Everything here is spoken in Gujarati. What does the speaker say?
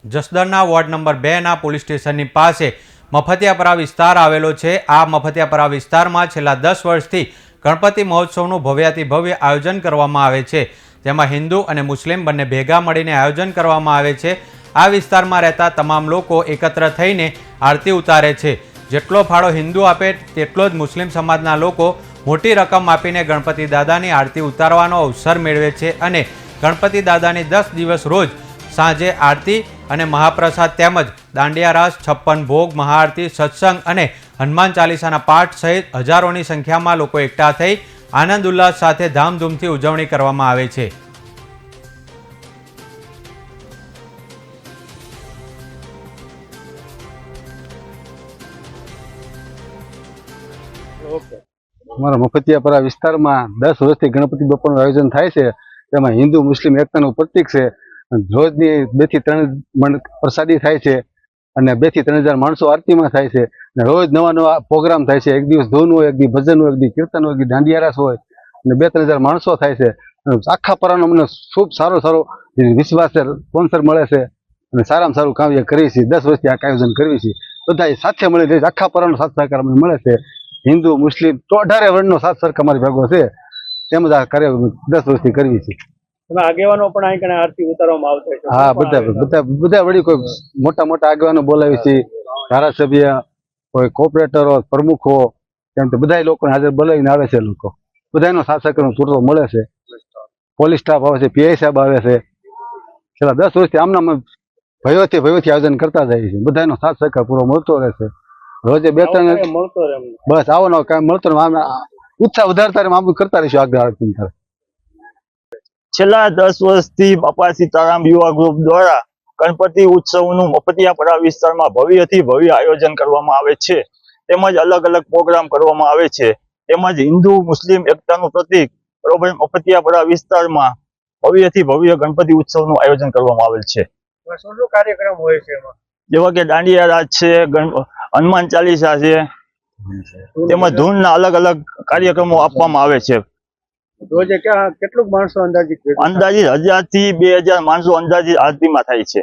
જસદણના વોર્ડ નંબર 2ના પોલીસ સ્ટેશનની પાસે મફતિયાપરા વિસ્તાર આવેલો છે। આ મફતિયાપરા વિસ્તારમાં છેલ્લા 10 વર્ષથી ગણપતિ મહોત્સવનું ભવ્યાતિ ભવ્ય આયોજન કરવામાં આવે છે, જેમાં હિન્દુ અને મુસ્લિમ બંને ભેગા મળીને આયોજન કરવામાં આવે છે। આ વિસ્તારમાં રહેતા તમામ લોકો એકત્ર થઈને આરતી ઉતારે છે। જેટલો ફાળો હિન્દુ આપે તેટલો જ મુસ્લિમ સમાજના લોકો મોટી રકમ આપીને ગણપતિ દાદાની આરતી ઉતારવાનો અવસર મેળવે છે અને ગણપતિ દાદાની 10 દિવસ રોજ સાંજે આરતી અને મહાપ્રસાદ તેમજ દાંડિયા રાસ, 56 ભોગ, મહાઆરતી, સત્સંગ અને હનુમાન ચાલીસાના પાઠ સહિત હજારોની સંખ્યામાં લોકો એકઠા થઈ આનંદ ઉલ્લાસ સાથે ધામધૂમથી ઉજવણી કરવામાં આવે છે। અમારા મફતિયાપરા વિસ્તારમાં 10 વર્ષથી ગણપતિ બાપાનું આયોજન થાય છે। તેમાં હિન્દુ મુસ્લિમ એકતાનું પ્રતીક છે। રોજની 2 થી 3 મણ પ્રસાદી થાય છે અને 2 થી 3 હજાર માણસો આરતીમાં થાય છે અને રોજ નવા નવા પ્રોગ્રામ થાય છે। એક દિવસ ધૂન હોય, એક દિવસ ભજન હોય, એક દિવસ કીર્તન હોય, એક દિવસ દાંડિયા રાસ હોય અને 2-3 હજાર માણસો થાય છે। આખા પરાનો અમને ખૂબ સારો વિશ્વાસ છે, સ્પોન્સર મળે છે અને સારામાં સારું કામ કરીએ છીએ। 10 વર્ષથી આ આયોજન કરીએ છીએ। બધા સાથે મળી આખા પરાનો સાથ સહકાર અમને મળે છે। હિન્દુ મુસ્લિમ તો 18 વર્ણનો સાથ સરકાર અમારી ભેગો છે, તેમજ આ કાર્ય 10 વર્ષથી કરીએ છીએ। આગેવાનો પણ અહીં કને આરતી ઉતારવામાં આવતા છે? હા, બધા વળી કોઈ મોટા આગેવાનો બોલાવી છે, ધારાસભ્ય, કોઈ કોર્પોરેટરો, પ્રમુખો, તેમ તો બધા લોકોને હાજર બોલાવીને આવે છે। લોકો બધાનો સાથ સહકારનો પૂરો મળે છે। પોલીસ સ્ટાફ આવે છે, પીઆઈ સાહેબ આવે છે। છેલ્લા 10 વર્ષથી આમના ભયથી આયોજન કરતા જાય છે। બધાનો સાથ સહકાર પૂરો મળતો રહે છે। રોજે 2-3 બસ આવો કામ મળતો ઉત્સાહ વધારતા આમ કરતા રહીશું આગળ। છેલ્લા 10 વર્ષથી બાપા સીતારામ યુવા ગ્રુપ દ્વારા ગણપતિ ઉત્સવનું મફતિયાપરા વિસ્તારમાં ભવ્યથી ભવ્ય આયોજન કરવામાં આવે છે, તેમજ અલગ અલગ પ્રોગ્રામ કરવામાં આવે છે, તેમજ હિન્દુ મુસ્લિમ એકતાનું પ્રતીક બરોબર મફતિયાપરા વિસ્તારમાં ભવ્યથી ભવ્ય ગણપતિ ઉત્સવનું આયોજન કરવામાં આવેલ છે। શું કાર્યક્રમ હોય છે એમાં? જેવા કે દાંડિયા રાસ છે, હનુમાન ચાલીસા છે, તેમજ ધૂનના અલગ અલગ કાર્યક્રમો આપવામાં આવે છે। રોજે કેટલું માણસો અંદાજિત 1000 થી 2000 માણસો અંદાજિત આરતીમાં થાય છે।